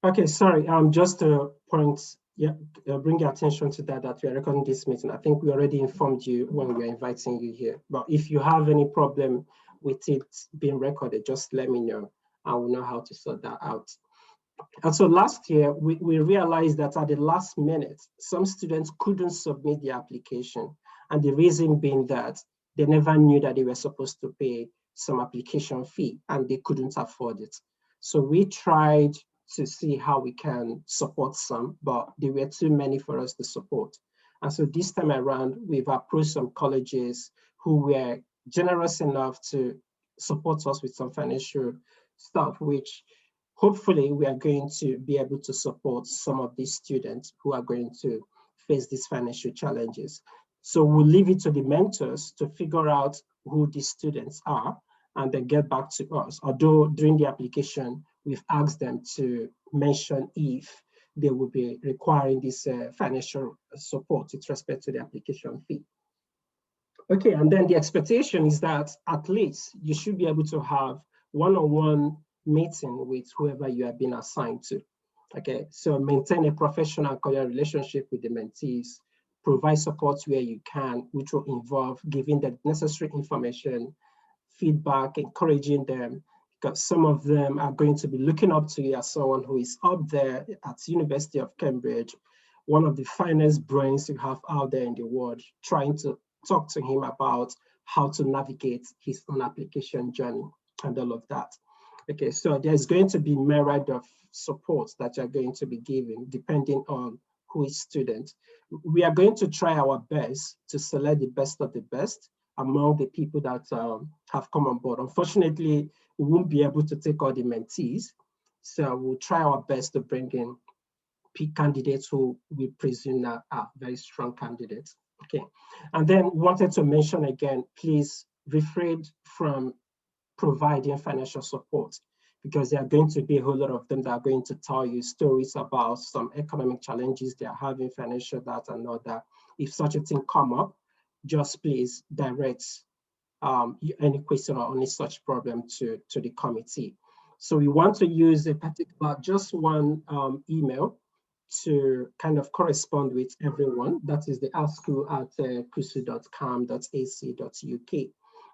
Okay, sorry, just a point, yeah, bring your attention to that we are recording this meeting. I think we already informed you when we were inviting you here, but if you have any problem with it being recorded, just let me know. I will know how to sort that out. And so last year, we realized that at the last minute, some students couldn't submit the application. And the reason being that they never knew that they were supposed to pay some application fee and they couldn't afford it. So we tried to see how we can support some, but there were too many for us to support. And so this time around, we've approached some colleges who were generous enough to support us with some financial stuff, which hopefully we are going to be able to support some of these students who are going to face these financial challenges. So we'll leave it to the mentors to figure out who these students are and then get back to us. Although during the application, we've asked them to mention if they will be requiring this financial support with respect to the application fee. Okay, and then the expectation is that at least you should be able to have one-on-one meeting with whoever you have been assigned to. Okay, so maintain a professional career relationship with the mentees, provide support where you can, which will involve giving the necessary information, feedback, encouraging them, because some of them are going to be looking up to you as someone who is up there at University of Cambridge, one of the finest brains you have out there in the world, trying to talk to him about how to navigate his own application journey and all of that. Okay, so there's going to be myriad of support that you're going to be given depending on who is student. We are going to try our best to select the best of the best among the people that have come on board. Unfortunately, we won't be able to take all the mentees, so we'll try our best to bring in candidates who we presume are very strong candidates. Okay, and then wanted to mention again, please refrain from providing financial support, because there are going to be a whole lot of them that are going to tell you stories about some economic challenges they are having, financial that and all that. If such a thing come up, just please direct any question or any such problem to the committee. So we want to use a particular, just one email to kind of correspond with everyone. That is the ASCU at kusu.cam.ac.uk.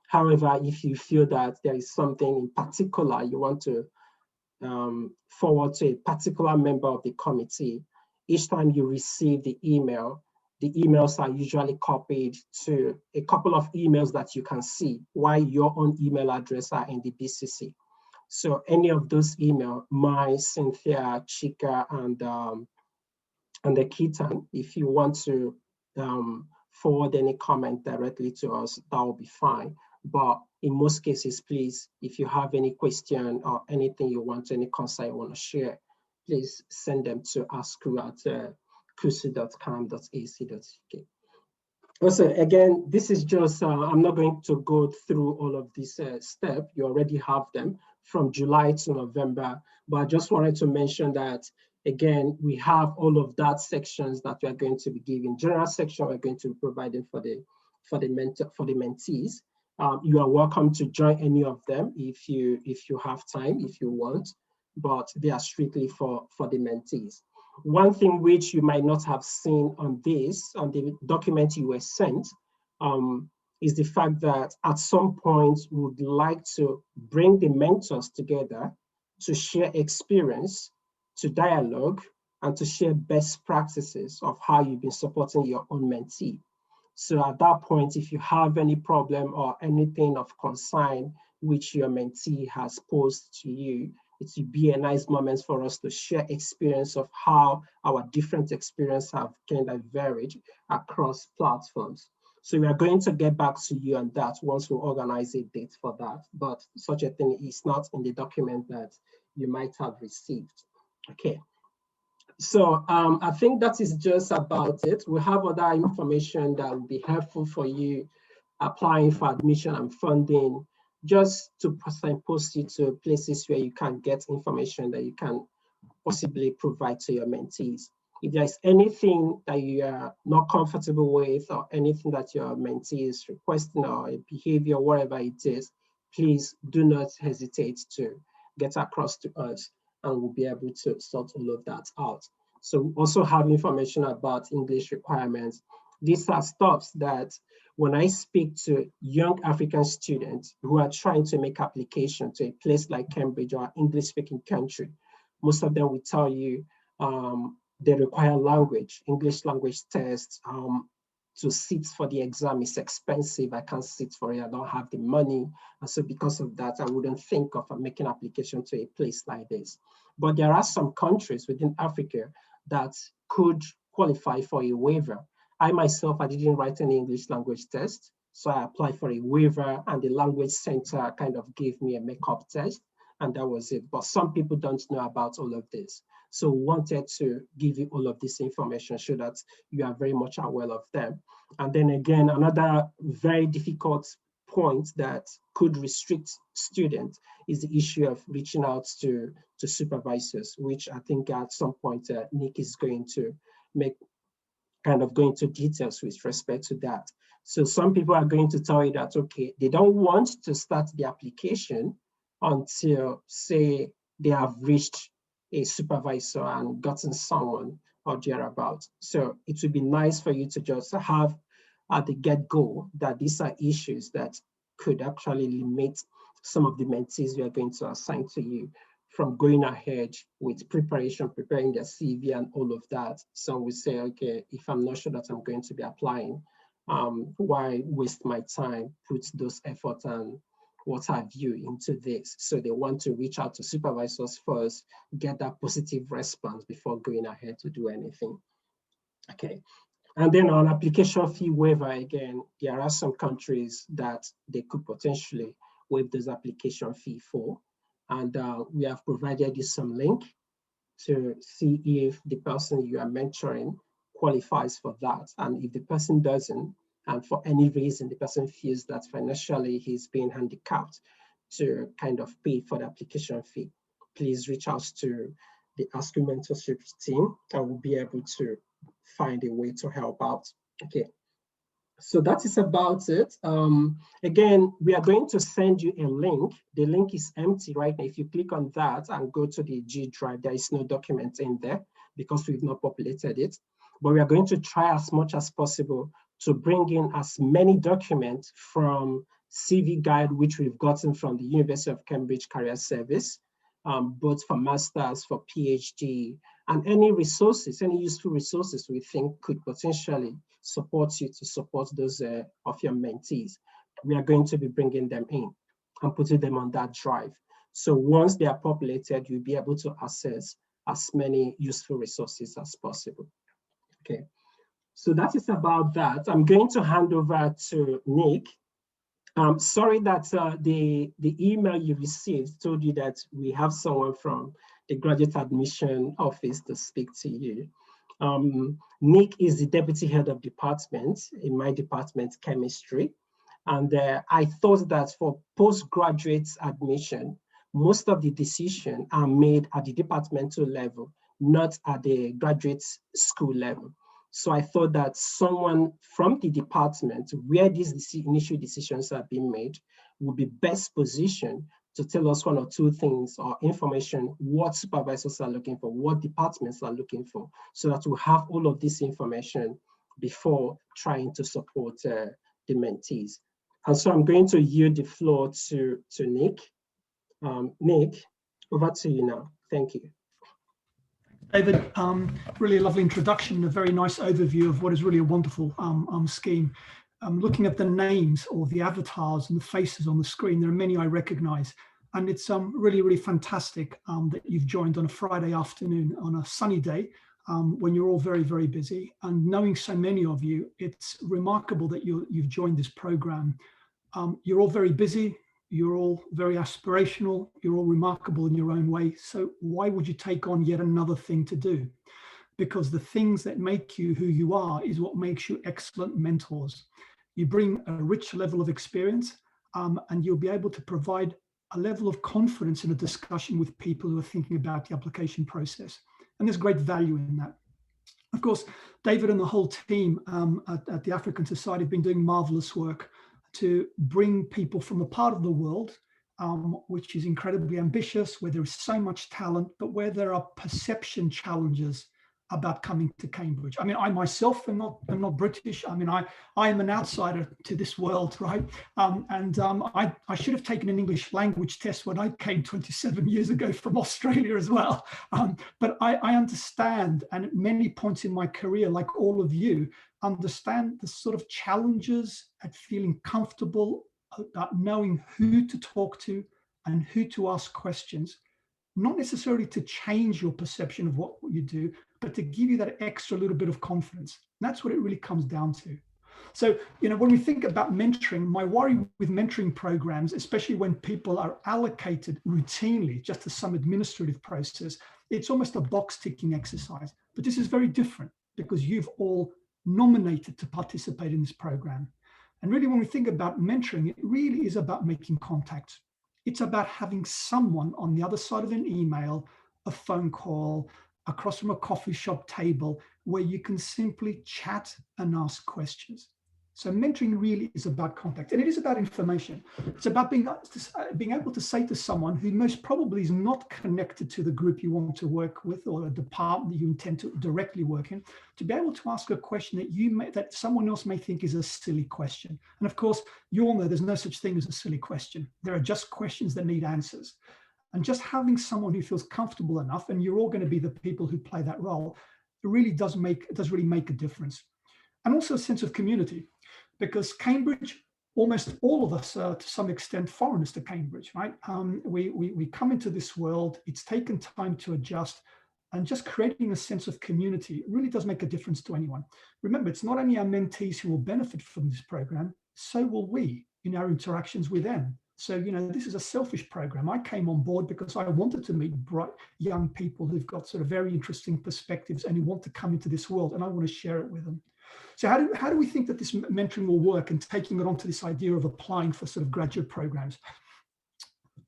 However, if you feel that there is something in particular you want to forward to a particular member of the committee, each time you receive the emails are usually copied to a couple of emails that you can see while your own email address are in the BCC. So any of those emails, mine, Cynthia, Chika, and the Keaton, if you want to forward any comment directly to us, that will be fine. But in most cases, please, if you have any question or anything you want, any concern you want to share, please send them to ASCU at kusu.cam.ac.uk. Also, again, this is just, I'm not going to go through all of these steps. You already have them from July to November, but I just wanted to mention that, again, we have all of that sections that we are going to be giving. General section, we're going to be providing for the mentees. You are welcome to join any of them if you have time, if you want, but they are strictly for the mentees. One thing which you might not have seen on the document you were sent, is the fact that at some point we would like to bring the mentors together to share experience, to dialogue, and to share best practices of how you've been supporting your own mentee. So at that point, if you have any problem or anything of concern which your mentee has posed to you, it would be a nice moment for us to share experience of how our different experiences have kind of varied across platforms. So we are going to get back to you on that once we organize a date for that, but such a thing is not in the document that you might have received. Okay. So I think that is just about it. We have other information that will be helpful for you applying for admission and funding, just to signpost you to places where you can get information that you can possibly provide to your mentees. If there's anything that you are not comfortable with or anything that your mentee is requesting or a behavior, whatever it is, please do not hesitate to get across to us. and we'll be able to sort all of that out. So we also have information about English requirements. These are stuff that when I speak to young African students who are trying to make application to a place like Cambridge or English-speaking country, most of them will tell you they require language, English language tests. To sit for the exam is expensive. I can't sit for it. I don't have the money. And so because of that, I wouldn't think of making application to a place like this. But there are some countries within Africa that could qualify for a waiver. I myself, I didn't write any English language test. So I applied for a waiver and the language center kind of gave me a makeup test and that was it. But some people don't know about all of this. So we wanted to give you all of this information so that you are very much aware of them. And then again, another very difficult point that could restrict students is the issue of reaching out to supervisors, which I think at some point Nick is going to go into details with respect to that. So some people are going to tell you that, okay, they don't want to start the application until, say, they have reached a supervisor and gotten someone or thereabout. So it would be nice for you to just have at the get-go that these are issues that could actually limit some of the mentees we are going to assign to you from going ahead with preparing their CV and all of that. Some will say, okay, if I'm not sure that I'm going to be applying, why waste my time, put those efforts and what have you into this? So they want to reach out to supervisors first, get that positive response before going ahead to do anything. Okay. And then on application fee waiver, again, there are some countries that they could potentially waive this application fee for. And we have provided you some link to see if the person you are mentoring qualifies for that. And if the person doesn't, and for any reason the person feels that financially he's being handicapped to kind of pay for the application fee, please reach out to the ASCU mentorship team and we'll be able to find a way to help out. Okay. So that is about it. Again, we are going to send you a link. The link is empty right now. If you click on that and go to the G Drive, there is no document in there because we've not populated it. But we are going to try as much as possible to bring in as many documents from CV Guide, which we've gotten from the University of Cambridge Career Service, both for masters, for PhD, and any resources, any useful resources we think could potentially support you to support those of your mentees. We are going to be bringing them in and putting them on that drive. So once they are populated, you'll be able to access as many useful resources as possible. Okay, so that is about that. I'm going to hand over to Nick. Sorry that the email you received told you that we have someone from the graduate admission office to speak to you. Nick is the deputy head of department in my department, chemistry. And I thought that for postgraduate admission, most of the decisions are made at the departmental level, not at the graduate school level. So I thought that someone from the department where these initial decisions are being made would be best positioned to tell us one or two things or information, what supervisors are looking for, what departments are looking for, so that we'll have all of this information before trying to support the mentees. And so I'm going to yield the floor to Nick. Nick, over to you now. Thank you. David, really a lovely introduction, a very nice overview of what is really a wonderful scheme. Looking at the names or the avatars and the faces on the screen, there are many I recognize. And it's really, really fantastic that you've joined on a Friday afternoon on a sunny day when you're all very, very busy. And knowing so many of you, it's remarkable that you've joined this program. You're all very busy. You're all very aspirational. You're all remarkable in your own way. So why would you take on yet another thing to do? Because the things that make you who you are is what makes you excellent mentors. You bring a rich level of experience and you'll be able to provide a level of confidence in a discussion with people who are thinking about the application process. And there's great value in that. Of course, David and the whole team at the African Society have been doing marvelous work to bring people from a part of the world which is incredibly ambitious, where there is so much talent, but where there are perception challenges about coming to Cambridge. I mean, I myself am not British. I mean, I am an outsider to this world, right? I should have taken an English language test when I came 27 years ago from Australia as well. But I understand, and at many points in my career, like all of you, understand the sort of challenges at feeling comfortable about knowing who to talk to and who to ask questions, not necessarily to change your perception of what you do, but to give you that extra little bit of confidence. And that's what it really comes down to. So, when we think about mentoring, my worry with mentoring programs, especially when people are allocated routinely just to some administrative process, it's almost a box ticking exercise. But this is very different because you've all nominated to participate in this program. And really, when we think about mentoring, it really is about making contact. It's about having someone on the other side of an email, a phone call, across from a coffee shop table, where you can simply chat and ask questions. So mentoring really is about contact, and it is about information. It's about being able to say to someone who most probably is not connected to the group you want to work with or the department that you intend to directly work in, to be able to ask a question that someone else may think is a silly question. And of course, you all know there's no such thing as a silly question. There are just questions that need answers. And just having someone who feels comfortable enough, and you're all going to be the people who play that role, it really does really make a difference. And also a sense of community, because Cambridge, almost all of us are to some extent foreigners to Cambridge, right? We come into this world, it's taken time to adjust, and just creating a sense of community really does make a difference to anyone. Remember, it's not only our mentees who will benefit from this program, so will we in our interactions with them. So, this is a selfish program. I came on board because I wanted to meet bright young people who've got sort of very interesting perspectives and who want to come into this world, and I want to share it with them. So how do we think that this mentoring will work, and taking it onto this idea of applying for sort of graduate programs?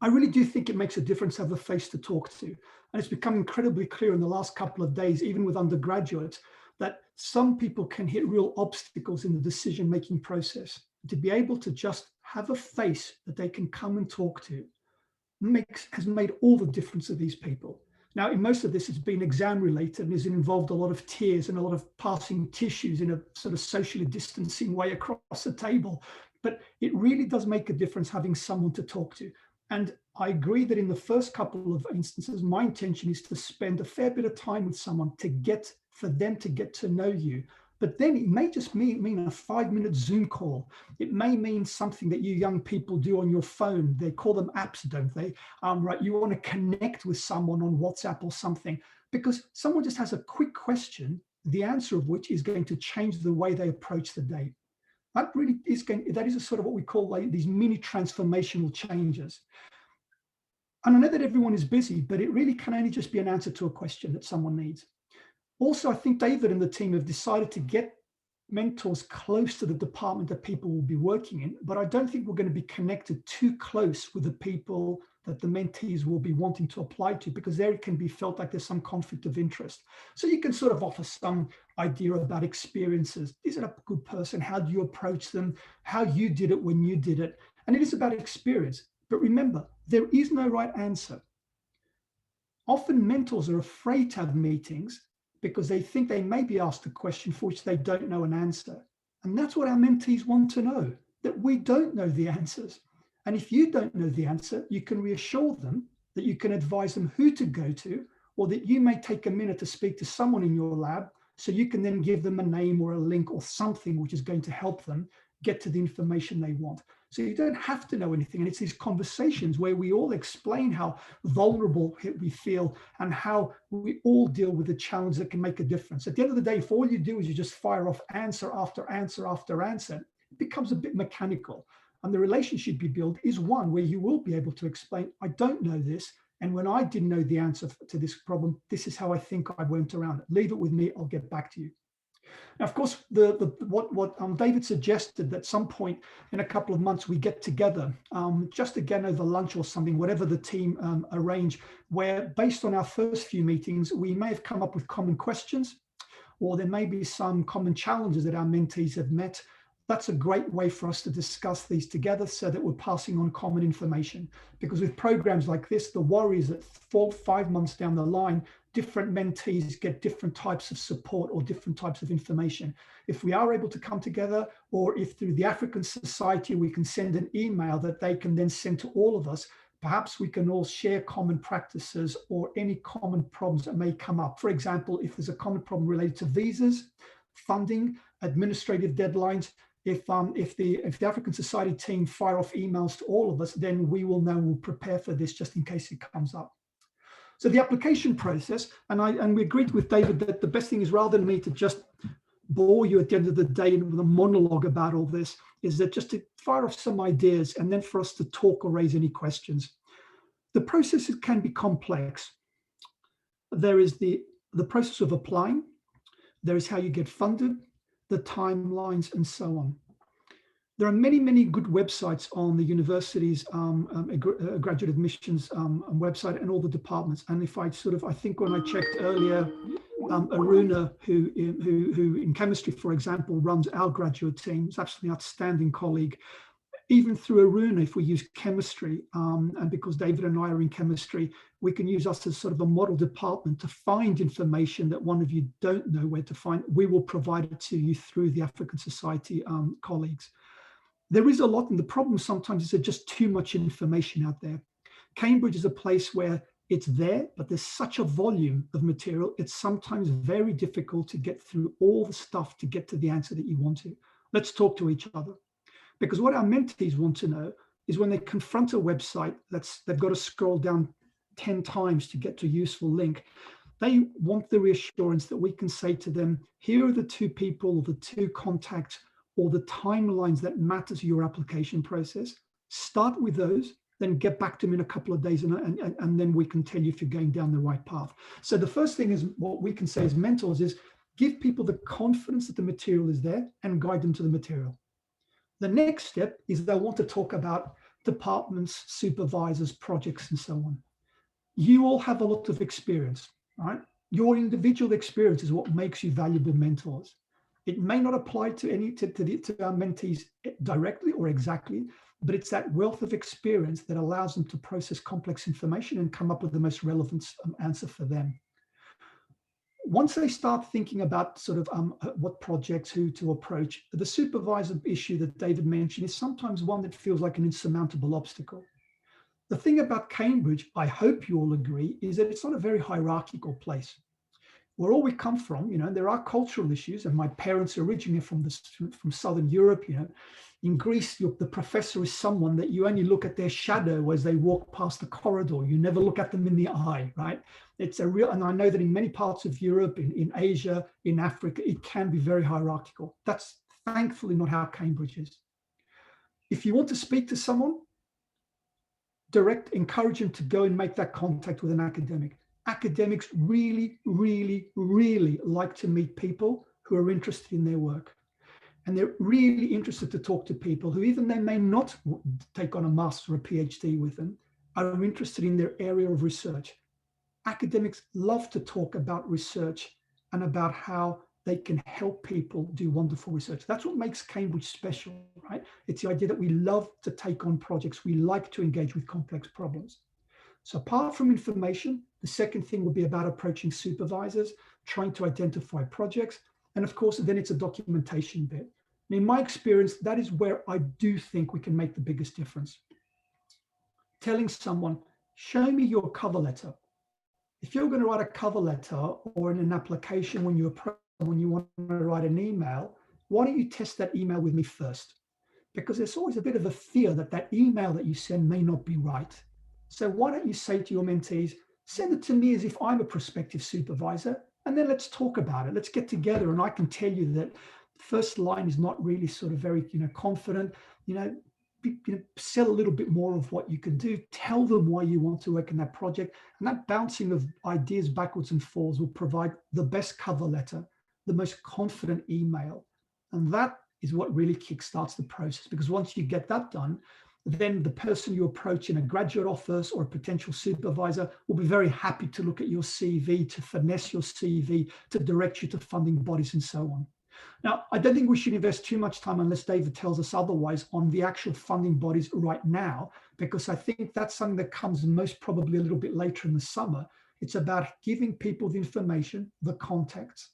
I really do think it makes a difference to have a face to talk to. And it's become incredibly clear in the last couple of days, even with undergraduates, that some people can hit real obstacles in the decision-making process. To be able to just have a face that they can come and talk to has made all the difference to these people. Now, in most of this, it's been exam related and has involved a lot of tears and a lot of passing tissues in a sort of socially distancing way across the table. But it really does make a difference having someone to talk to. And I agree that in the first couple of instances, my intention is to spend a fair bit of time with someone for them to get to know you. But then it may just mean a 5-minute Zoom call. It may mean something that you young people do on your phone. They call them apps, don't they? Right? You want to connect with someone on WhatsApp or something because someone just has a quick question, the answer of which is going to change the way they approach the day. That really is that is a sort of what we call like these mini transformational changes. And I know that everyone is busy, but it really can only just be an answer to a question that someone needs. Also, I think David and the team have decided to get mentors close to the department that people will be working in, but I don't think we're going to be connected too close with the people that the mentees will be wanting to apply to, because there it can be felt like there's some conflict of interest. So you can sort of offer some idea about experiences. Is it a good person? How do you approach them? How you did it when you did it? And it is about experience. But remember, there is no right answer. Often mentors are afraid to have meetings because they think they may be asked a question for which they don't know an answer. And that's what our mentees want to know, that we don't know the answers. And if you don't know the answer, you can reassure them that you can advise them who to go to, or that you may take a minute to speak to someone in your lab so you can then give them a name or a link or something which is going to help them get to the information they want. So you don't have to know anything. And it's these conversations where we all explain how vulnerable we feel and how we all deal with the challenge that can make a difference. At the end of the day, if all you do is you just fire off answer after answer after answer, it becomes a bit mechanical. And the relationship you build is one where you will be able to explain, I don't know this. And when I didn't know the answer to this problem, this is how I think I went around it. Leave it with me, I'll get back to you. Now, of course, what David suggested that at some point in a couple of months we get together, just again over lunch or something, whatever the team arrange, where based on our first few meetings, we may have come up with common questions, or there may be some common challenges that our mentees have met. that's a great way for us to discuss these together so that we're passing on common information. Because with programs like this, the worry is that 4-5 months down the line, different mentees get different types of support or different types of information. If we are able to come together, or if through the African Society, we can send an email that they can then send to all of us, perhaps we can all share common practices or any common problems that may come up. For example, if there's a common problem related to visas, funding, administrative deadlines, if the African Society team fire off emails to all of us, then we will know, we'll prepare for this just in case it comes up. So the application process, and we agreed with David that the best thing is, rather than me to just bore you at the end of the day with a monologue about all this, is that just to fire off some ideas and then for us to talk or raise any questions. The process can be complex. There is the process of applying, there is how you get funded, the timelines, and so on. There are many, many good websites on the university's graduate admissions website and all the departments. And if I think when I checked earlier, Aruna, who in chemistry, for example, runs our graduate team, is absolutely an outstanding colleague. Even through Aruna, if we use chemistry, and because David and I are in chemistry, we can use us as sort of a model department to find information that one of you don't know where to find. We will provide it to you through the African Society colleagues. There is a lot, and the problem sometimes is there's just too much information out there. Cambridge is a place where it's there, but there's such a volume of material, it's sometimes very difficult to get through all the stuff to get to the answer that you want to. Let's talk to each other. Because what our mentees want to know is when they confront a website they've got to scroll down 10 times to get to a useful link, they want the reassurance that we can say to them, here are the 2 people or the 2 contacts or the timelines that matter to your application process. Start with those, then get back to them in a couple of days, and then we can tell you if you're going down the right path. So the first thing is, what we can say as mentors is, give people the confidence that the material is there and guide them to the material. The next step is they want to talk about departments, supervisors, projects, and so on. You all have a lot of experience, right? Your individual experience is what makes you valuable mentors. It may not apply to our mentees directly or exactly, but it's that wealth of experience that allows them to process complex information and come up with the most relevant answer for them. Once they start thinking about sort of what projects, who to approach, the supervisor issue that David mentioned is sometimes one that feels like an insurmountable obstacle. The thing about Cambridge, I hope you all agree, is that it's not a very hierarchical place. Where all we come from, there are cultural issues, and my parents are originally from Southern Europe. In Greece, the professor is someone that you only look at their shadow as they walk past the corridor. You never look at them in the eye, right? It's a real, and I know that in many parts of Europe, in Asia, in Africa, it can be very hierarchical. That's thankfully not how Cambridge is. If you want to speak to someone, encourage them to go and make that contact with an academic. Academics really, really, really like to meet people who are interested in their work. And they're really interested to talk to people who, even they may not take on a master or a PhD with them, are interested in their area of research. Academics love to talk about research and about how they can help people do wonderful research. That's what makes Cambridge special, right? It's the idea that we love to take on projects. We like to engage with complex problems. So apart from information, the second thing will be about approaching supervisors, trying to identify projects. And of course, then it's a documentation bit. In my experience, that is where I do think we can make the biggest difference. Telling someone, show me your cover letter. If you're going to write a cover letter or in an application when you want to write an email, why don't you test that email with me first? Because there's always a bit of a fear that that email that you send may not be right. So why don't you say to your mentees, send it to me as if I'm a prospective supervisor, and then let's talk about it. Let's get together, and I can tell you that the first line is not really sort of very, confident. Sell a little bit more of what you can do. Tell them why you want to work in that project, and that bouncing of ideas backwards and forwards will provide the best cover letter, the most confident email, and that is what really kickstarts the process. Because once you get that done, then the person you approach in a graduate office or a potential supervisor will be very happy to look at your CV, to finesse your CV, to direct you to funding bodies and so on. Now, I don't think we should invest too much time, unless David tells us otherwise, on the actual funding bodies right now, because I think that's something that comes most probably a little bit later in the summer. It's about giving people the information, the context,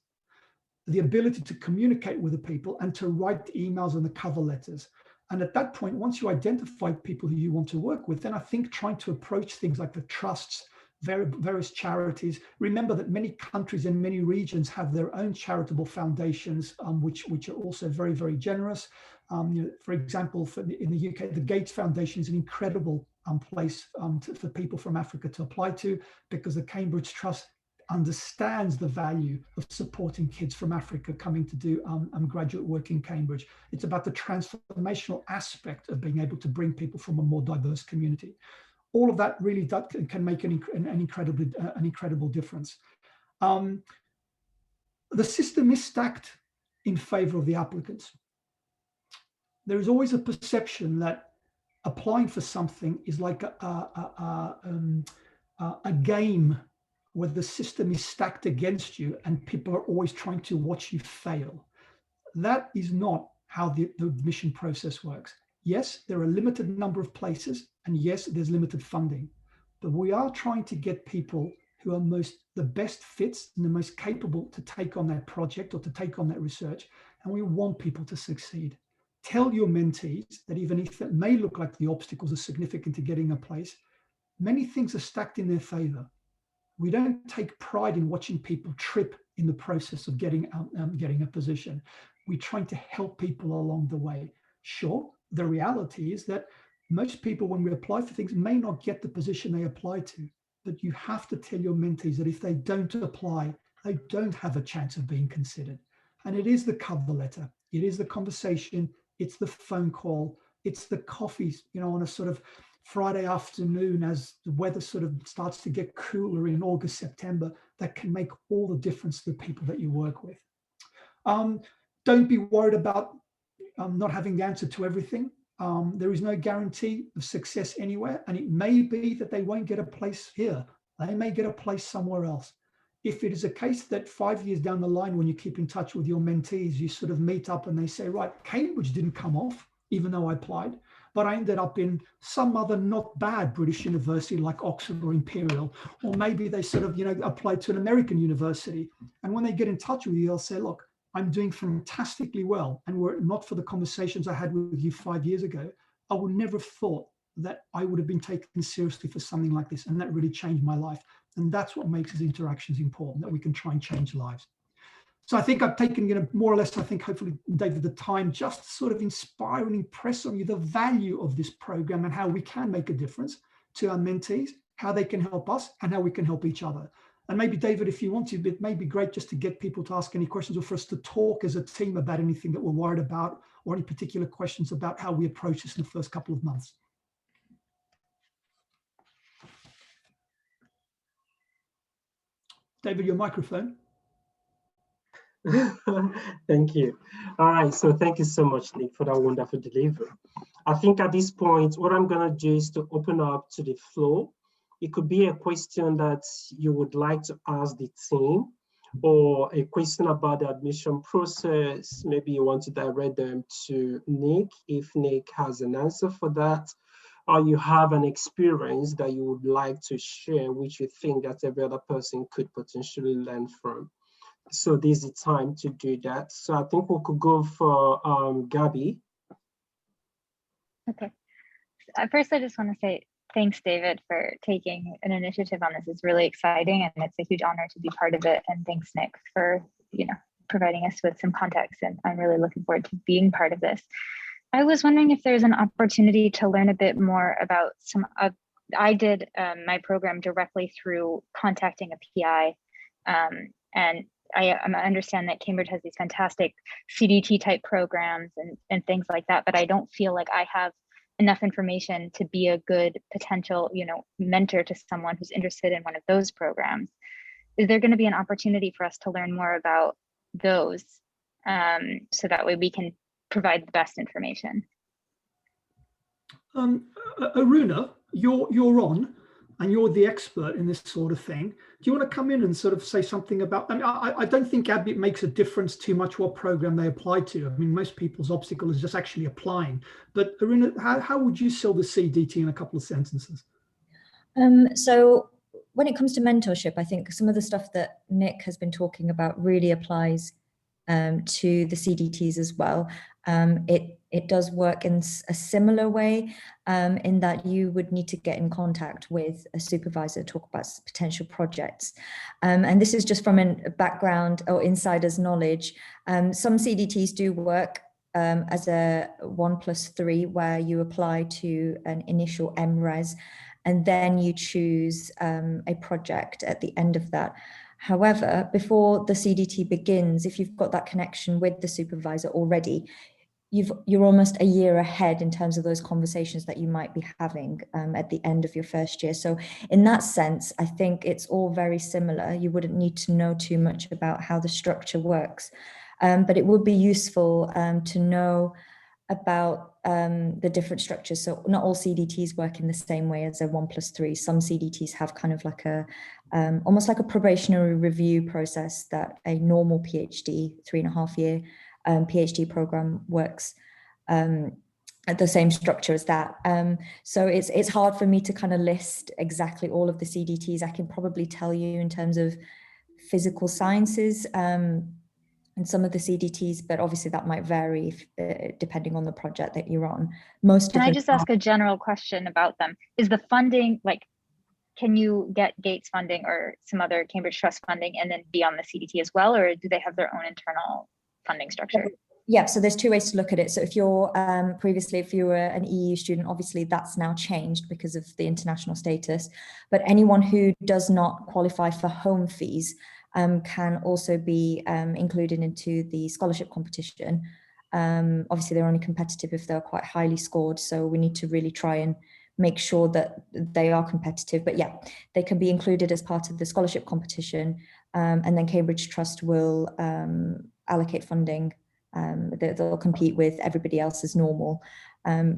the ability to communicate with the people and to write the emails and the cover letters. And at that point, once you identify people who you want to work with, then I think trying to approach things like the trusts, various charities. Remember that many countries and many regions have their own charitable foundations, which are also very, very generous. For example, in the UK, the Gates Foundation is an incredible place for people from Africa to apply to, because the Cambridge Trust understands the value of supporting kids from Africa coming to do graduate work in Cambridge. It's about the transformational aspect of being able to bring people from a more diverse community. All of that really can make an incredible difference. The system is stacked in favor of the applicants. There is always a perception that applying for something is like a game where the system is stacked against you and people are always trying to watch you fail. That is not how the admission process works. Yes, there are a limited number of places, and yes, there's limited funding, but we are trying to get people who are the best fits and the most capable to take on that project or to take on that research, and we want people to succeed. Tell your mentees that even if it may look like the obstacles are significant to getting a place, many things are stacked in their favor. We don't take pride in watching people trip in the process of getting a position. We're trying to help people along the way. Sure, the reality is that most people, when we apply for things, may not get the position they apply to, but you have to tell your mentees that if they don't apply, they don't have a chance of being considered. And it is the cover letter, it is the conversation, it's the phone call, it's the coffees, on a sort of Friday afternoon as the weather sort of starts to get cooler in August, September, that can make all the difference to the people that you work with. Don't be worried about not having the answer to everything. There is no guarantee of success anywhere, and it may be that they won't get a place here. They may get a place somewhere else. If it is a case that 5 years down the line, when you keep in touch with your mentees, you sort of meet up and they say, right, Cambridge didn't come off, even though I applied, but I ended up in some other not bad British university like Oxford or Imperial, or maybe they sort of, applied to an American university. And when they get in touch with you, they'll say, look, I'm doing fantastically well. And were it not for the conversations I had with you 5 years ago, I would never have thought that I would have been taken seriously for something like this. And that really changed my life. And that's what makes these interactions important, that we can try and change lives. So I think I've taken, more or less, I think, hopefully, David, the time just to sort of inspire and impress on you the value of this program and how we can make a difference to our mentees, how they can help us and how we can help each other. And maybe, David, if you want to, it may be great just to get people to ask any questions or for us to talk as a team about anything that we're worried about or any particular questions about how we approach this in the first couple of months. David, your microphone. Thank you. All right, so thank you so much, Nick, for that wonderful delivery. I think at this point, what I'm going to do is to open up to the floor. It could be a question that you would like to ask the team, or a question about the admission process. Maybe you want to direct them to Nick, if Nick has an answer for that, or you have an experience that you would like to share, which you think that every other person could potentially learn from. So this is the time to do that. So I think we could go for Gabby. Okay. First, I just want to say thanks, David, for taking an initiative on this. It's really exciting, and it's a huge honor to be part of it. And thanks, Nick, for providing us with some context. And I'm really looking forward to being part of this. I was wondering if there's an opportunity to learn a bit more about I did my program directly through contacting a PI, and I understand that Cambridge has these fantastic CDT type programs and things like that, but I don't feel like I have enough information to be a good potential, mentor to someone who's interested in one of those programs. Is there going to be an opportunity for us to learn more about those, so that way we can provide the best information? Aruna, you're on. and you're the expert in this sort of thing. Do you want to come in and sort of say something about, I mean, I don't think it makes a difference too much what program they apply to. I mean, most people's obstacle is just actually applying. But Aruna, how would you sell the CDT in a couple of sentences? So when it comes to mentorship, I think some of the stuff that Nick has been talking about really applies to the CDTs as well. It does work in a similar way in that you would need to get in contact with a supervisor, talk about potential projects. And this is just from a background or insider's knowledge. Some CDTs do work as a 1+3, where you apply to an initial MRes and then you choose a project at the end of that. However, before the CDT begins, if you've got that connection with the supervisor already, you're almost a year ahead in terms of those conversations that you might be having at the end of your first year. So in that sense, I think it's all very similar. You wouldn't need to know too much about how the structure works, but it would be useful to know about the different structures. So not all CDTs work in the same way as a 1+3. Some CDTs have kind of like a almost like a probationary review process that a normal PhD, 3.5-year PhD program works at the same structure as that. So it's hard for me to kind of list exactly all of the CDTs. I can probably tell you in terms of physical sciences and some of the CDTs, but obviously that might vary depending on the project that you're on. Can I just ask a general question about them? Is the funding, like, can you get Gates funding or some other Cambridge Trust funding and then be on the CDT as well, or do they have their own internal funding structure? Yeah, so there's two ways to look at it. So if you're previously, if you were an EU student, obviously that's now changed because of the international status, but anyone who does not qualify for home fees can also be included into the scholarship competition. Obviously they're only competitive if they're quite highly scored, so we need to really try and make sure that they are competitive. But yeah, they can be included as part of the scholarship competition, and then Cambridge Trust will allocate funding. They'll compete with everybody else as normal,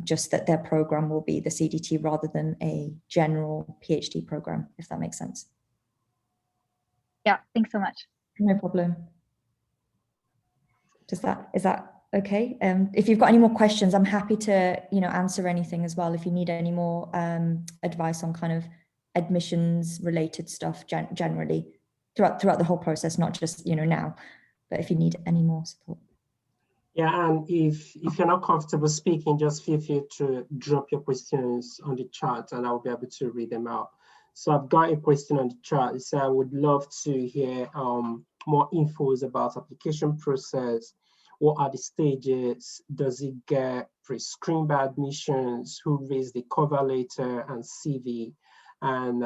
just that their program will be the CDT rather than a general PhD program, if that makes sense. Yeah, thanks so much. No problem. Is that okay? If you've got any more questions, I'm happy to answer anything as well. If you need any more advice on kind of admissions related stuff generally throughout the whole process, not just now, but if you need any more support. Yeah, and if you're not comfortable speaking, just feel free to drop your questions on the chat and I'll be able to read them out. So I've got a question on the chat. It says, I would love to hear more infos about application process. What are the stages? Does it get pre-screened by admissions? Who reads the cover letter and CV? And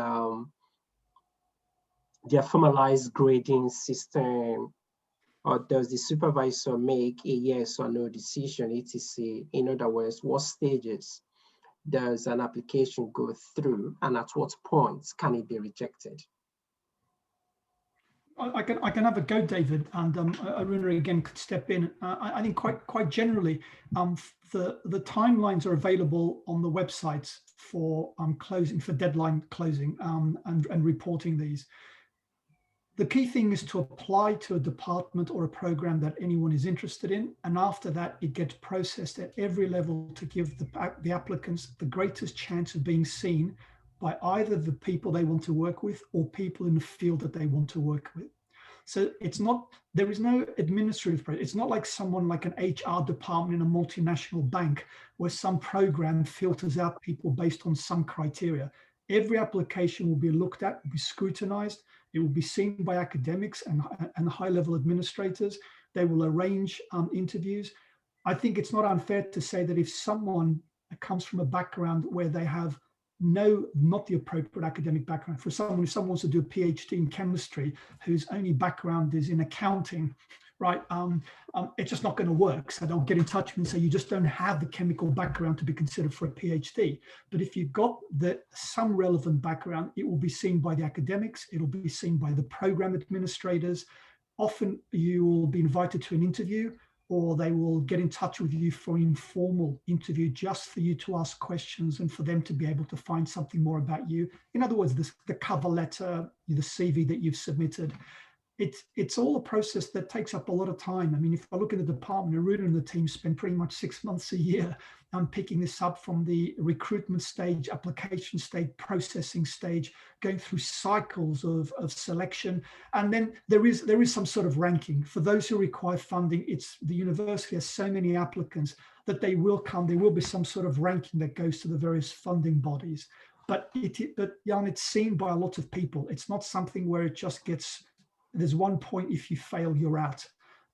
their formalized grading system? Or does the supervisor make a yes or no decision, etc.? In other words, what stages does an application go through, and at what points can it be rejected? I can have a go, David, and Aruna again could step in. I think quite generally, the timelines are available on the websites for closing, for deadline closing, and reporting these. The key thing is to apply to a department or a program that anyone is interested in. And after that, it gets processed at every level to give the applicants the greatest chance of being seen by either the people they want to work with or people in the field that they want to work with. So there is no administrative process. It's not like someone like an HR department in a multinational bank where some program filters out people based on some criteria. Every application will be looked at, will be scrutinized. It will be seen by academics and high-level administrators. They will arrange interviews. I think it's not unfair to say that if someone comes from a background where they have not the appropriate academic background, if someone wants to do a PhD in chemistry, whose only background is in accounting, right? It's just not going to work. So they'll get in touch with me and say, you just don't have the chemical background to be considered for a PhD. But if you've got some relevant background, it will be seen by the academics. It'll be seen by the program administrators. Often you will be invited to an interview. or they will get in touch with you for an informal interview just for you to ask questions and for them to be able to find something more about you. In other words, the cover letter, the CV that you've submitted, it's all a process that takes up a lot of time. I mean, if I look at the department, Aruna and the team spend pretty much 6 months a year picking this up from the recruitment stage, application stage, processing stage, going through cycles of selection. And then there is some sort of ranking. For those who require funding, it's the university has so many applicants that there will be some sort of ranking that goes to the various funding bodies. But Jan, it's seen by a lot of people. It's not something where it just gets, there's one point, if you fail, you're out.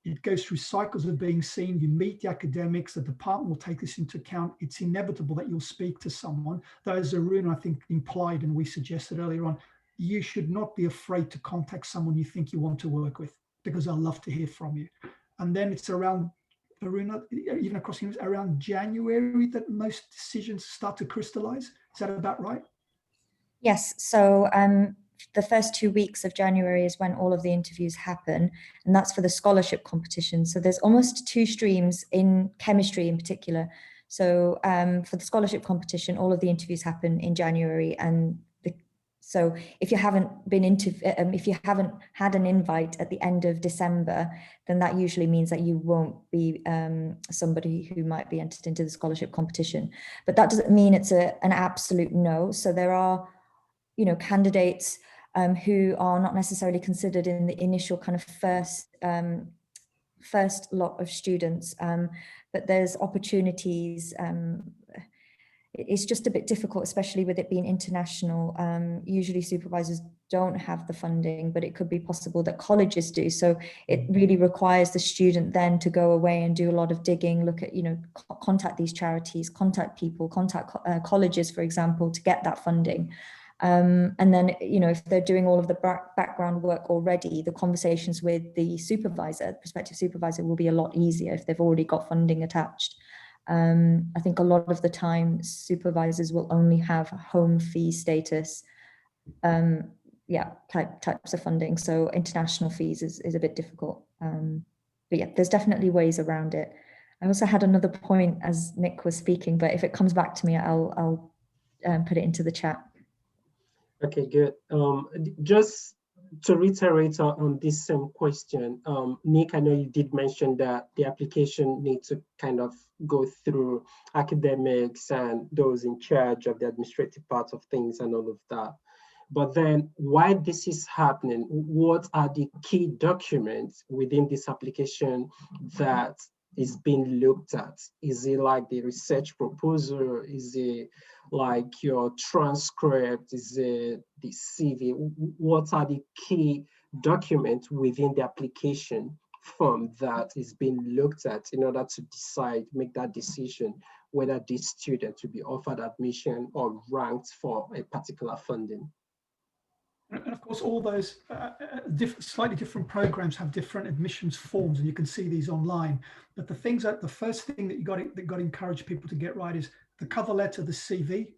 It goes through cycles of being seen. You meet the academics, the department will take this into account. It's inevitable that you'll speak to someone. Though, as Aruna, I think, implied, and we suggested earlier on, you should not be afraid to contact someone you think you want to work with, because I'd love to hear from you. And then it's around, Aruna, even across around January that most decisions start to crystallize. Is that about right? Yes. So the first 2 weeks of January is when all of the interviews happen, and that's for the scholarship competition. So there's almost 2 streams in chemistry in particular. So for the scholarship competition, all of the interviews happen in January, and so if you haven't if you haven't had an invite at the end of December, then that usually means that you won't be somebody who might be entered into the scholarship competition. But that doesn't mean it's an absolute no. So there are, candidates who are not necessarily considered in the initial kind of first lot of students, but there's opportunities. It's just a bit difficult, especially with it being international. Usually supervisors don't have the funding, but it could be possible that colleges do. So it really requires the student then to go away and do a lot of digging, look at, contact these charities, contact people, contact colleges, for example, to get that funding. And then, if they're doing all of the background work already, the conversations with the supervisor, the prospective supervisor, will be a lot easier if they've already got funding attached. I think a lot of the time supervisors will only have home fee status, types of funding. So international fees is a bit difficult. But yeah, there's definitely ways around it. I also had another point as Nick was speaking, but if it comes back to me, I'll put it into the chat. Okay, good. Just to reiterate on this same question, Nick, I know you did mention that the application needs to kind of go through academics and those in charge of the administrative part of things and all of that. But then while this is happening, what are the key documents within this application that is being looked at? Is it like the research proposal? Is it like your transcript? Is it the CV? What are the key documents within the application form that is being looked at in order to make that decision whether this student will be offered admission or ranked for a particular funding? And of course, all those slightly different programs have different admissions forms, and you can see these online. But the first thing that you got to encourage people to get right is the cover letter, the CV.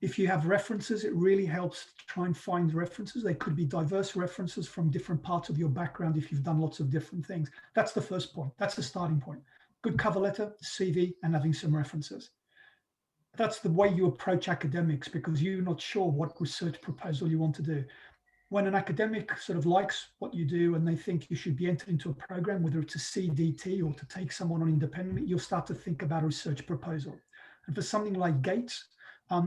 If you have references, it really helps to try and find references. They could be diverse references from different parts of your background if you've done lots of different things. That's the first point. That's the starting point. Good cover letter, CV, and having some references. That's the way you approach academics, because you're not sure what research proposal you want to do. When an academic sort of likes what you do and they think you should be entered into a program, whether it's a CDT or to take someone on independently, you'll start to think about a research proposal. And for something like GATES,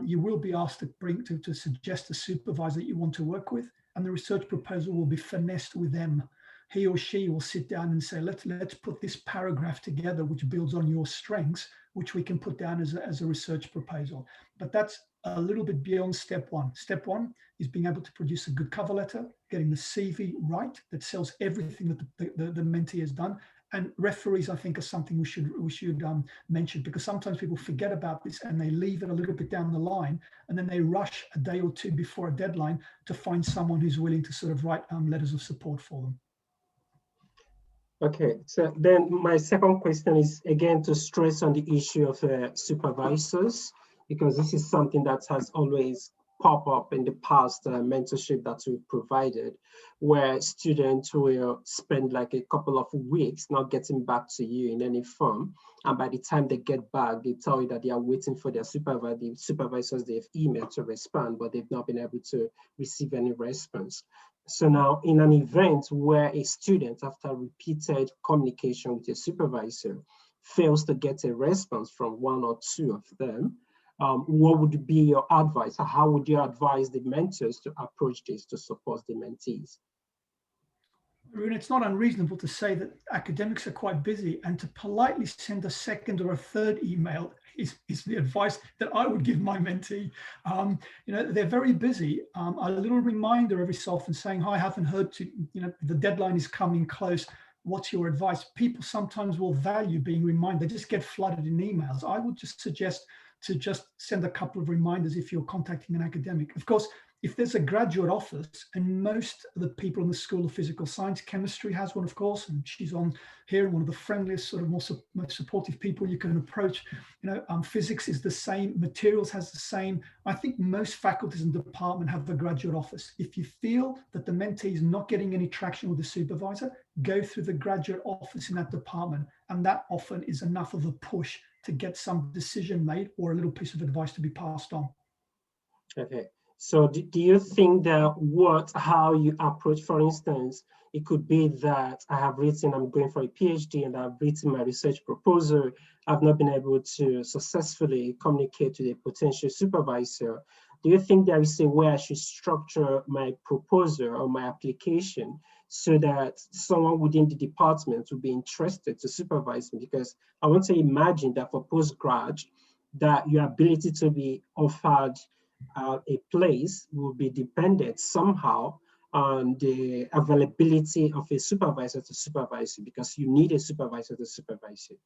you will be asked to suggest a supervisor that you want to work with, and the research proposal will be finessed with them. He or she will sit down and say, let's put this paragraph together, which builds on your strengths, which we can put down as a research proposal. But that's a little bit beyond step one. Step one is being able to produce a good cover letter, getting the CV right that sells everything that the mentee has done. And referees, I think, are something we should mention, because sometimes people forget about this and they leave it a little bit down the line, and then they rush a day or two before a deadline to find someone who's willing to sort of write letters of support for them. Okay, so then my second question is, again, to stress on the issue of supervisors, because this is something that has always pop up in the past mentorship that we provided, where students will spend like a couple of weeks not getting back to you in any form. And by the time they get back, they tell you that they are waiting for their supervisor, the supervisors they've emailed to respond, but they've not been able to receive any response. So now in an event where a student, after repeated communication with a supervisor, fails to get a response from one or two of them, what would be your advice? How would you advise the mentors to approach this to support the mentees? It's not unreasonable to say that academics are quite busy, and to politely send a second or a third email is the advice that I would give my mentee. They're very busy. A little reminder every so often saying, "Hi, I haven't heard to, the deadline is coming close. What's your advice?" People sometimes will value being reminded. They just get flooded in emails. I would just suggest to just send a couple of reminders if you're contacting an academic. Of course, if there's a graduate office, and most of the people in the School of Physical Science, chemistry has one, of course, and she's on here, one of the friendliest, sort of most supportive people you can approach. Physics is the same, materials has the same. I think most faculties and departments have a graduate office. If you feel that the mentee is not getting any traction with the supervisor, go through the graduate office in that department, and that often is enough of a push to get some decision made or a little piece of advice to be passed on. Okay. So do you think that how you approach, for instance, it could be that I'm going for a PhD and I've written my research proposal. I've not been able to successfully communicate to the potential supervisor. Do you think there is a way I should structure my proposal or my application so that someone within the department will be interested to supervise me? Because I want to imagine that for postgrad, that your ability to be offered a place will be dependent somehow on the availability of a supervisor to supervise you, because you need a supervisor to supervise you.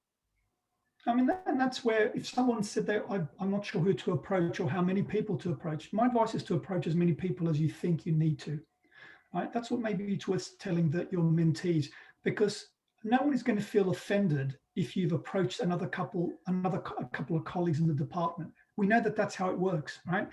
I mean, and that's where if someone said that I'm not sure who to approach or how many people to approach, my advice is to approach as many people as you think you need to. Right? That's what maybe it's worth telling your mentees, because no one is going to feel offended if you've approached a couple of colleagues in the department. We know that that's how it works, right?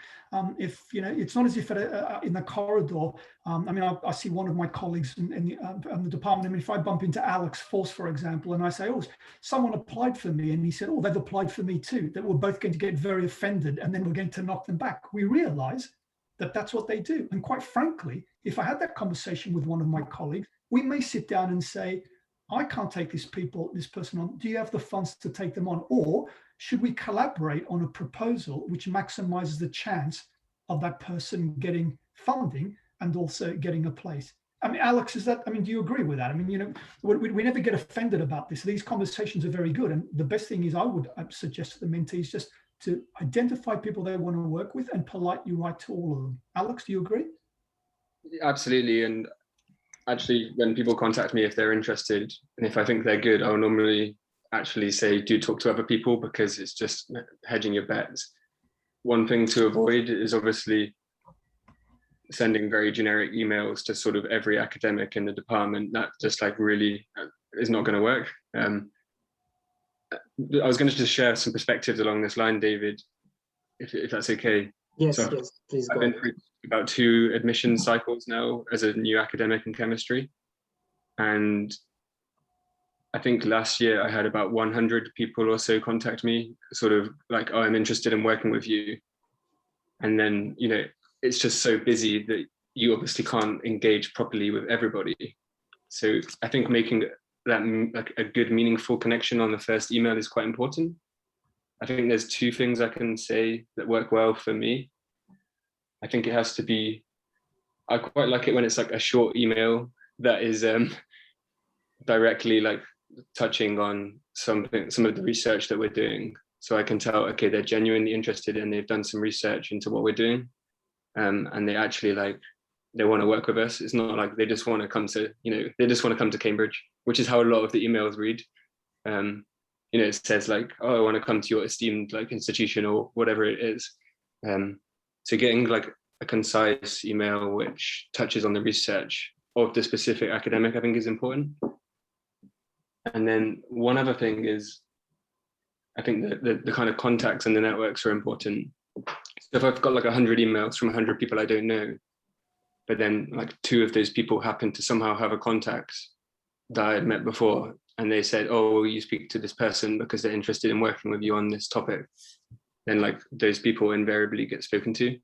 It's not as if in the corridor. I see one of my colleagues in the department. I mean, if I bump into Alex Force, for example, and I say, "Oh, someone applied for me," and he said, "Oh, they've applied for me too," that we're both going to get very offended, and then we're going to knock them back. We realize that that's what they do. And quite frankly, if I had that conversation with one of my colleagues, we may sit down and say, "I can't take this person on. Do you have the funds to take them on? Or should we collaborate on a proposal which maximizes the chance of that person getting funding and also getting a place?" I mean, Alex, do you agree with that? I mean, we never get offended about this. These conversations are very good. And the best thing is I would suggest to the mentees just to identify people they want to work with and politely write to all of them. Alex, do you agree? Absolutely. And actually, when people contact me, if they're interested and if I think they're good, I'll normally actually say, do talk to other people, because it's just hedging your bets. One thing to avoid is obviously sending very generic emails to sort of every academic in the department. That just really is not going to work. I was going to just share some perspectives along this line, David, if that's okay. Yes, so yes, please go. I've been through about 2 admission cycles now as a new academic in chemistry. And I think last year I had about 100 people or so contact me, sort of like, "Oh, I'm interested in working with you." And then, it's just so busy that you obviously can't engage properly with everybody. So I think making that like a good, meaningful connection on the first email is quite important. I think there's 2 things I can say that work well for me. I think it has to be, I quite like it when it's like a short email that is directly like touching on some of the research that we're doing. So I can tell, okay, they're genuinely interested and they've done some research into what we're doing. And they actually they want to work with us. It's not like they just want to come to Cambridge, which is how a lot of the emails read. It says like, "Oh, I want to come to your esteemed institution," or whatever it is. So getting like a concise email which touches on the research of the specific academic, I think, is important. And then one other thing is, I think that the kind of contacts and the networks are important. So if I've got like 100 emails from 100 people I don't know, but then like 2 of those people happen to somehow have a contact that I had met before, and they said, oh, you speak to this person because they're interested in working with you on this topic, then like those people invariably get spoken to,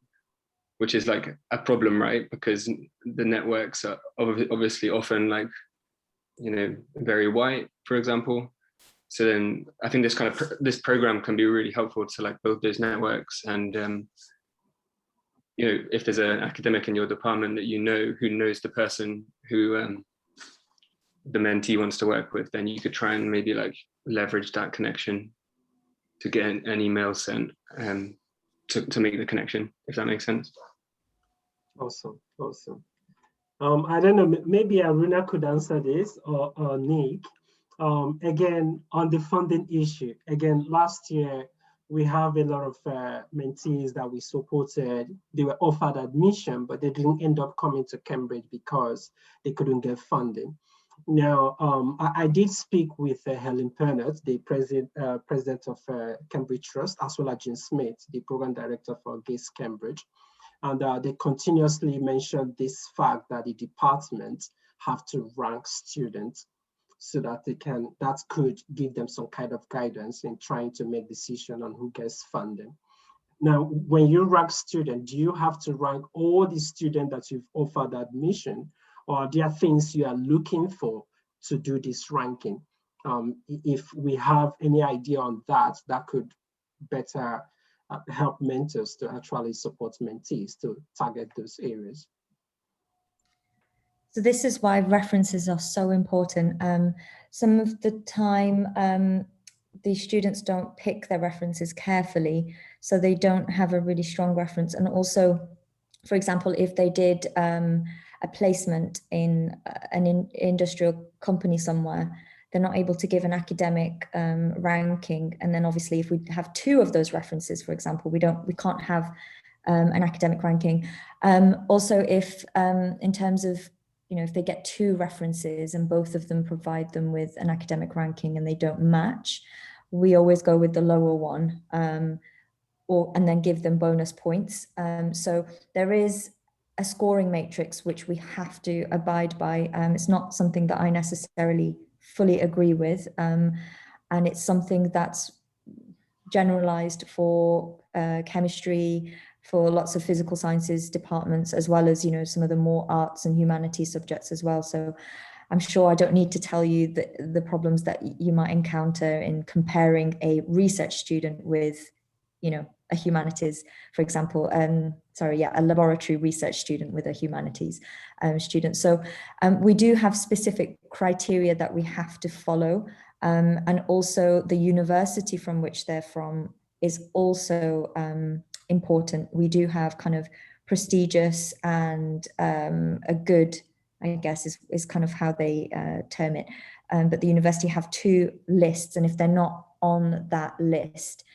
which is like a problem, right? Because the networks are obviously often like, you know, very white, for example. So then I think this program can be really helpful to like build those networks. And you know, if there's an academic in your department that you know who knows the person who the mentee wants to work with, then you could try and maybe like leverage that connection to get an email sent to make the connection, if that makes sense. Awesome. I don't know, maybe Aruna could answer this, or Nick. Again, on the funding issue, again, last year, we have a lot of mentees that we supported. They were offered admission, but they didn't end up coming to Cambridge because they couldn't get funding. Now, I did speak with Helen Pernott, the president of Cambridge Trust, as well as Jean Smith, the program director for GACE Cambridge. And they continuously mentioned this fact that the departments have to rank students so that that could give them some kind of guidance in trying to make decision on who gets funding. Now, when you rank student, do you have to rank all the students that you've offered admission, or are there things you are looking for to do this ranking? If we have any idea on that, that could better help mentors to actually support mentees to target those areas. So this is why references are so important. Some of the time, the students don't pick their references carefully, so they don't have a really strong reference. And also, for example, if they did a placement in an industrial company somewhere, they're not able to give an academic ranking. And then obviously if we have 2 of those references, for example, we can't have an academic ranking. Also, if in terms of, you know, if they get 2 references and both of them provide them with an academic ranking and they don't match, we always go with the lower one, and then give them bonus points. So there is a scoring matrix which we have to abide by. It's not something that I necessarily fully agree with, and it's something that's generalized for chemistry, for lots of physical sciences departments, as well as, you know, some of the more arts and humanities subjects as well. So I'm sure I don't need to tell you the problems that you might encounter in comparing a research student with, you know, a humanities, for example, a laboratory research student with a humanities student. So we do have specific criteria that we have to follow. And also the university from which they're from is also important. We do have kind of prestigious and a good, I guess is kind of how they term it. But the university have 2 lists, and if they're not on that list,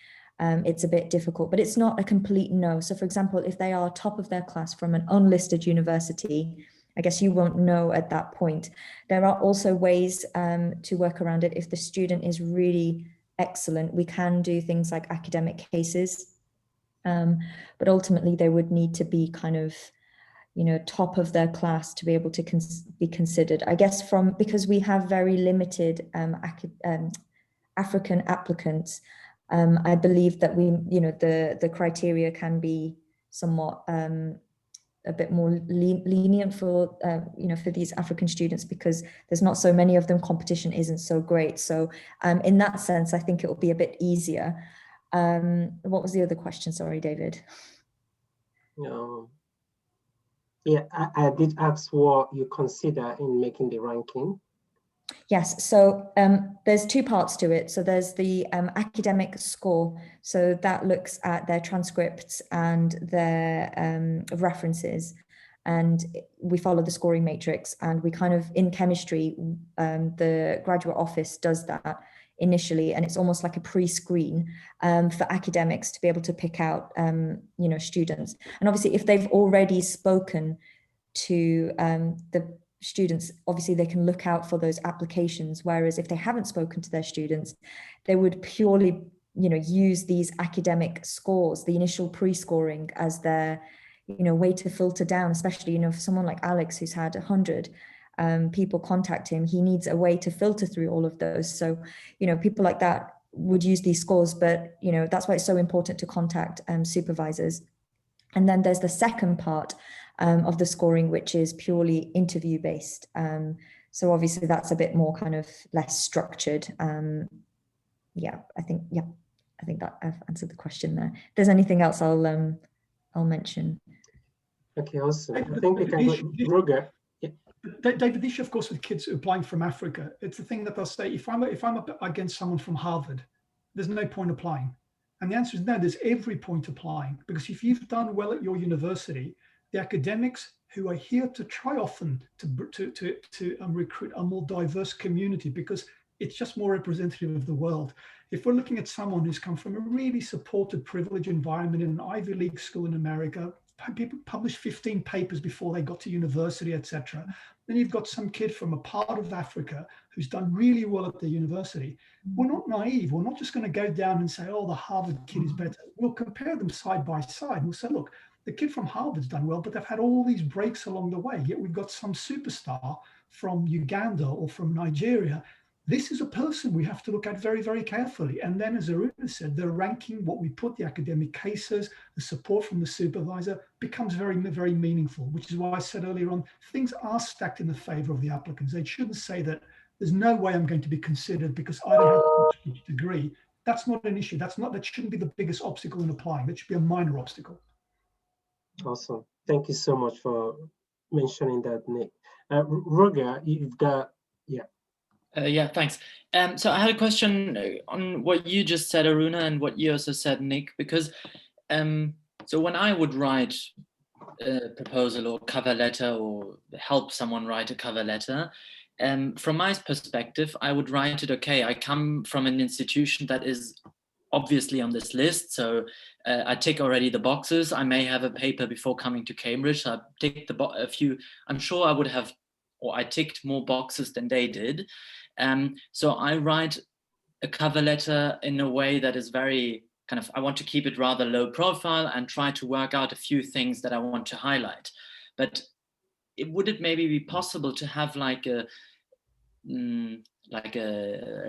it's a bit difficult, but it's not a complete no. So for example, if they are top of their class from an unlisted university, I guess you won't know at that point. There are also ways to work around it. If the student is really excellent, we can do things like academic cases, but ultimately they would need to be kind of, you know, top of their class to be able to be considered. I guess because we have very limited African applicants, I believe that the criteria can be somewhat a bit more lenient for for these African students, because there's not so many of them. Competition isn't so great. So in that sense, I think it will be a bit easier. What was the other question? Sorry, David. Yeah, I did ask what you consider in making the ranking. Yes, so there's 2 parts to it. So there's the academic score. So that looks at their transcripts and their references. And we follow the scoring matrix. And we kind of, in chemistry, the graduate office does that initially. And it's almost like a pre-screen for academics to be able to pick out, students. And obviously, if they've already spoken to the students, obviously they can look out for those applications, whereas if they haven't spoken to their students, they would purely use these academic scores, the initial pre-scoring, as their way to filter down, especially for someone like Alex who's had 100 people contact him. He needs a way to filter through all of those. So people like that would use these scores, but that's why it's so important to contact supervisors. And then there's the second part of the scoring, which is purely interview based. So obviously that's a bit more kind of less structured. I think that I've answered the question there. If there's anything else, I'll mention. Okay, awesome. I think we can go Roger. Yeah. David, the issue, of course, with kids applying from Africa, it's the thing that they'll say, if I'm up against someone from Harvard, there's no point applying. And the answer is no, there's every point applying, because if you've done well at your university, the academics who are here to try often to recruit a more diverse community, because it's just more representative of the world. If we're looking at someone who's come from a really supported, privileged environment in an Ivy League school in America, people published 15 papers before they got to university, etc. Then you've got some kid from a part of Africa who's done really well at the university. We're not naive. We're not just going to go down and say, oh, the Harvard kid is better. We'll compare them side by side. And we'll say, look, the kid from Harvard's done well, but they've had all these breaks along the way. Yet we've got some superstar from Uganda or from Nigeria. This is a person we have to look at very, very carefully. And then, as Aruna said, the ranking, what we put, the academic cases, the support from the supervisor becomes very, very meaningful, which is why I said earlier on, things are stacked in the favor of the applicants. They shouldn't say that there's no way I'm going to be considered because I don't have a degree. That's not an issue. That shouldn't be the biggest obstacle in applying. That should be a minor obstacle. Awesome. Thank you so much for mentioning that, Nick. Roger, you've got, yeah. Yeah, thanks. So I had a question on what you just said, Aruna, and what you also said, Nick, because so when I would write a proposal or cover letter or help someone write a cover letter, from my perspective, I would write it, okay, I come from an institution that is obviously on this list, so I tick already the boxes. I may have a paper before coming to Cambridge. I ticked a few, I'm sure I would have, or I ticked more boxes than they did. So I write a cover letter in a way that is very kind of, I want to keep it rather low profile and try to work out a few things that I want to highlight. But would it maybe be possible to have like a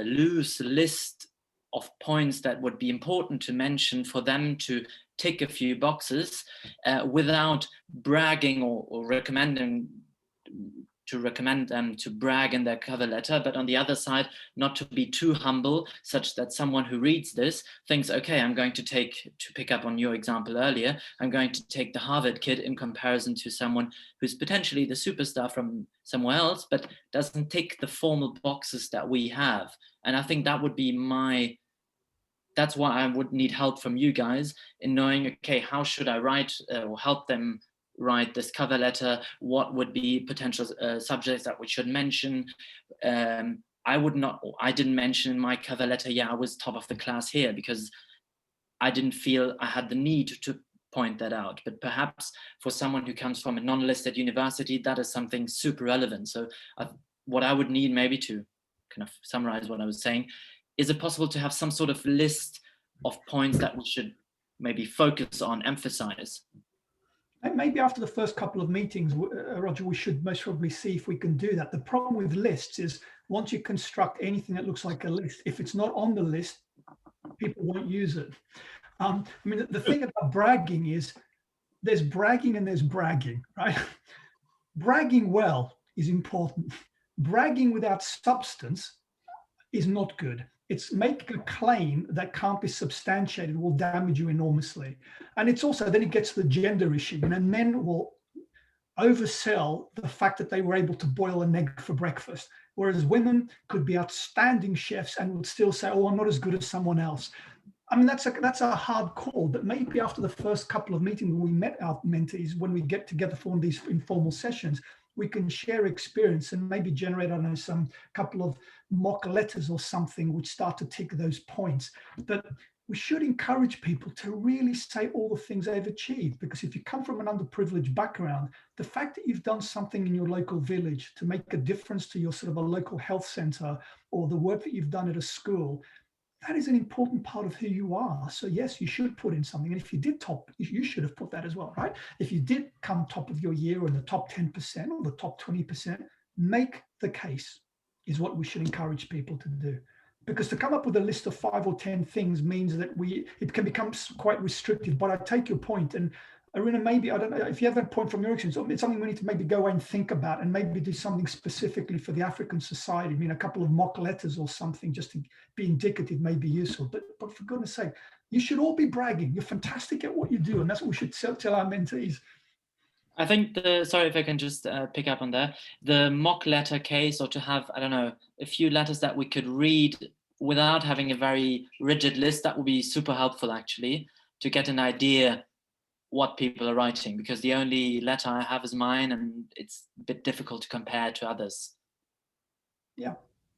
loose list of points that would be important to mention for them to tick a few boxes without bragging or recommend them to brag in their cover letter, but on the other side, not to be too humble, such that someone who reads this thinks, okay, I'm going to pick up on your example earlier, I'm going to take the Harvard kid in comparison to someone who's potentially the superstar from somewhere else, but doesn't tick the formal boxes that we have. And I think that would be that's why I would need help from you guys in knowing, okay, how should I write or help them write this cover letter? What would be potential subjects that we should mention? I didn't mention in my cover letter, yeah, I was top of the class here, because I didn't feel I had the need to point that out. But perhaps for someone who comes from a non-listed university, that is something super relevant. So what I would need, maybe to kind of summarize what I was saying, is it possible to have some sort of list of points that we should maybe focus on, emphasize? Maybe after the first couple of meetings, Roger, we should most probably see if we can do that. The problem with lists is once you construct anything that looks like a list, if it's not on the list, people won't use it. I mean, the thing about bragging is there's bragging and there's bragging, right? Bragging well is important. Bragging without substance is not good. It's making a claim that can't be substantiated will damage you enormously. And it's also, then it gets to the gender issue. And men will oversell the fact that they were able to boil an egg for breakfast, whereas women could be outstanding chefs and would still say, oh, I'm not as good as someone else. I mean, that's a hard call, but maybe after the first couple of meetings when we met our mentees, when we get together for one of these informal sessions, we can share experience and maybe generate, I don't know, some couple of mock letters or something which start to tick those points. But we should encourage people to really say all the things they've achieved, because if you come from an underprivileged background, the fact that you've done something in your local village to make a difference to your sort of a local health center, or the work that you've done at a school, that is an important part of who you are. So yes, you should put in something. And if you did top, you should have put that as well, right? If you did come top of your year or in the top 10% or the top 20%, make the case is what we should encourage people to do. Because to come up with a list of 5 or 10 things means that it can become quite restrictive. But I take your point, and Aruna, maybe, I don't know if you have a point from your experience, it's something we need to maybe go away and think about, and maybe do something specifically for the African society. I mean, a couple of mock letters or something just to be indicative may be useful. But for goodness sake, you should all be bragging. You're fantastic at what you do, and that's what we should tell our mentees. I think sorry if I can just pick up on that, the mock letter case, or to have, I don't know, a few letters that we could read without having a very rigid list, that would be super helpful actually, to get an idea what people are writing, because the only letter I have is mine and it's a bit difficult to compare to others. Yeah.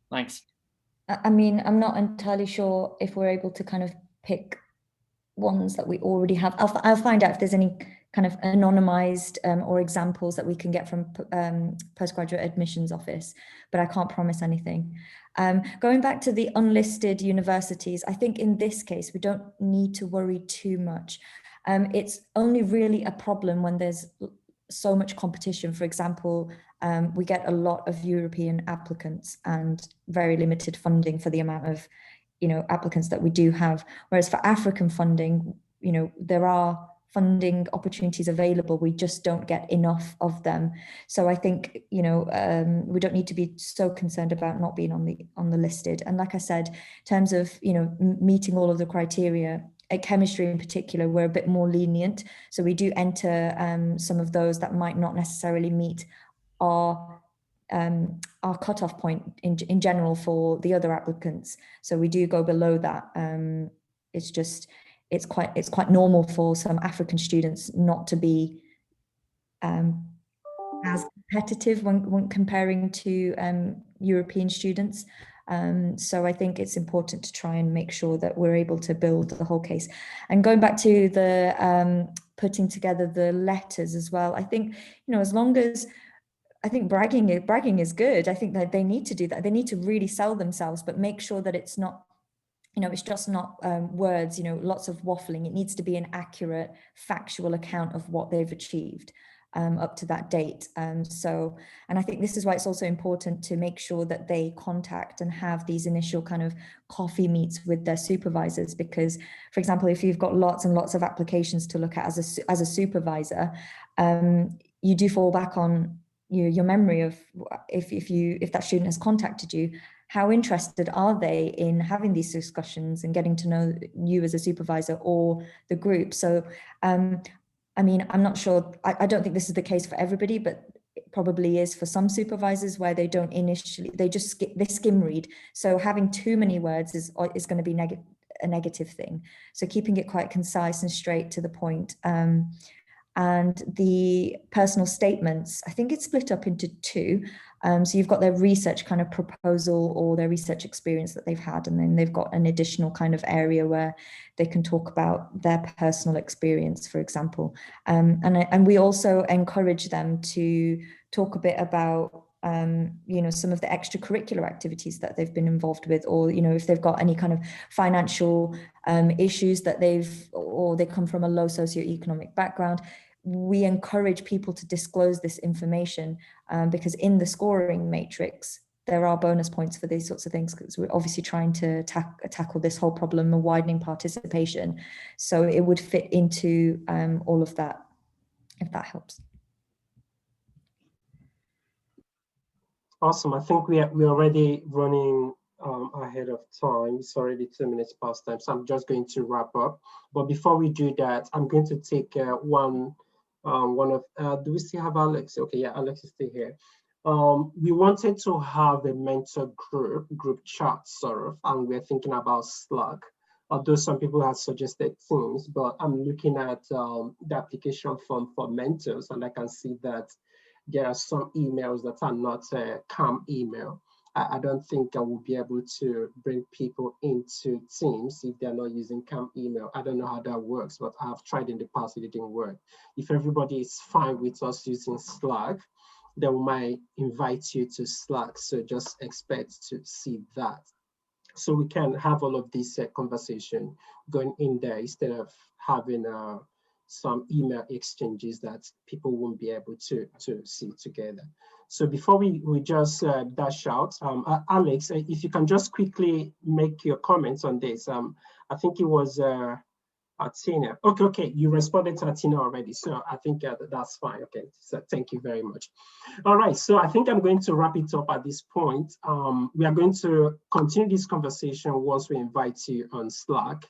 Thanks. I mean, I'm not entirely sure if we're able to kind of pick ones that we already have. I'll find out if there's any kind of anonymized or examples that we can get from postgraduate admissions office, but I can't promise anything. Going back to the unlisted universities, I think in this case, we don't need to worry too much. It's only really a problem when there's so much competition. For example, we get a lot of European applicants and very limited funding for the amount of, applicants that we do have. Whereas for African funding, there are funding opportunities available. We just don't get enough of them. So I think, we don't need to be so concerned about not being on the listed. And like I said, in terms of, meeting all of the criteria, at chemistry in particular, we're a bit more lenient. So we do enter some of those that might not necessarily meet our cutoff point in general for the other applicants. So we do go below that. It's quite normal for some African students not to be as competitive when comparing to European students. So I think it's important to try and make sure that we're able to build the whole case. And going back to the putting together the letters as well, I think, as long as, I think bragging is good. I think that they need to do that. They need to really sell themselves, but make sure that it's not, it's just not words, lots of waffling. It needs to be an accurate, factual account of what they've achieved up to that date. And I think this is why it's also important to make sure that they contact and have these initial kind of coffee meets with their supervisors, because, for example, if you've got lots and lots of applications to look at as a supervisor, you do fall back on your memory of if that student has contacted you, how interested are they in having these discussions and getting to know you as a supervisor or the group. So I mean, I'm not sure, I don't think this is the case for everybody, but it probably is for some supervisors, where they don't initially, they skim read. So having too many words is going to be a negative thing. So keeping it quite concise and straight to the point. And the personal statements, I think it's split up into two. So you've got their research kind of proposal or their research experience that they've had, and then they've got an additional kind of area where they can talk about their personal experience, for example. And we also encourage them to talk a bit about some of the extracurricular activities that they've been involved with, or if they've got any kind of financial issues that they come from a low socioeconomic background. We encourage people to disclose this information because in the scoring matrix, there are bonus points for these sorts of things, because we're obviously trying to tackle this whole problem of widening participation. So it would fit into all of that, if that helps. Awesome. I think we're already running ahead of time. It's already 2 minutes past time, so I'm just going to wrap up. But before we do that, I'm going to take one of, do we still have Alex? Okay, yeah, Alex is still here. We wanted to have a mentor group chat sort of, and we're thinking about Slack. Although some people have suggested Teams, but I'm looking at the application form for mentors, and I can see that there are some emails that are not a CAM email. I don't think I will be able to bring people into Teams if they're not using CAM email. I don't know how that works, but I've tried in the past, it didn't work. If everybody is fine with us using Slack, then we might invite you to Slack. So just expect to see that. So we can have all of this conversation going in there instead of having some email exchanges that people won't be able to see together. So before we just dash out, Alex, if you can just quickly make your comments on this. I think it was Atina. Okay, you responded to Atina already, so I think that's fine. Okay, so thank you very much. All right, so I think I'm going to wrap it up at this point. We are going to continue this conversation once we invite you on Slack.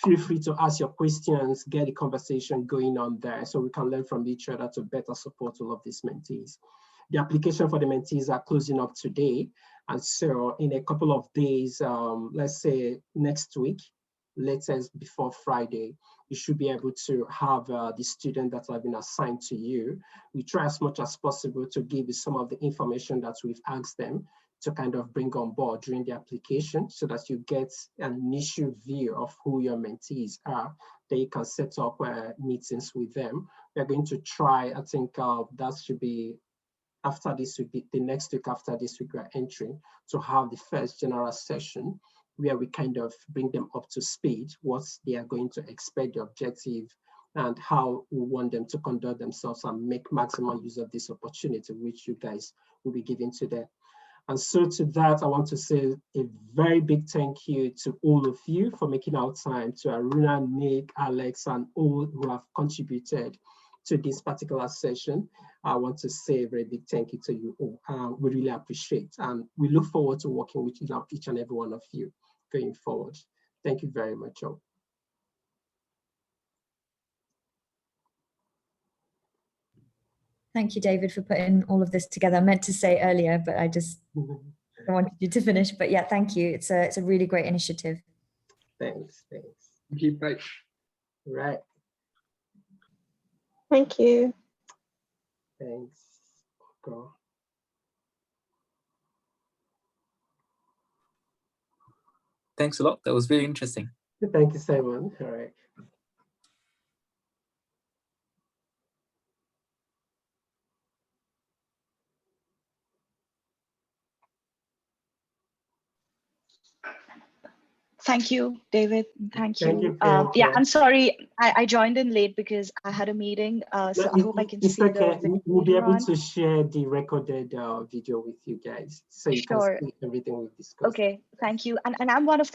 Feel free to ask your questions, get the conversation going on there so we can learn from each other to better support all of these mentees. The application for the mentees are closing up today. And so in a couple of days, let's say next week, latest before Friday, you should be able to have the student that have been assigned to you. We try as much as possible to give you some of the information that we've asked them to kind of bring on board during the application so that you get an initial view of who your mentees are, that you can set up meetings with them. We're going to try, I think that should be after this week, the next week after this week we're entering, to have the first general session where we kind of bring them up to speed, what they are going to expect, the objective, and how we want them to conduct themselves and make maximum use of this opportunity, which you guys will be giving to them. And so to that, I want to say a very big thank you to all of you for making our time, to Aruna, Nick, Alex, and all who have contributed to this particular session. I want to say a very big thank you to you all. We really appreciate, and we look forward to working with each and every one of you going forward. Thank you very much, all. Thank you, David, for putting all of this together. I meant to say earlier, but I just wanted you to finish. But yeah, thank you. It's a really great initiative. Thanks. Thank you. Bye. Right. Thank you. Thanks. Go. Thanks a lot. That was really interesting. Thank you, Simon. All right. Thank you, David. Thank Thank you. you, Priyanka. Yeah, I'm sorry. I joined in late because I had a meeting. So I hope I can see okay. the We'll be able on. to share the recorded video with you guys, so you can see everything we've discussed. Okay, thank you. And I'm one of the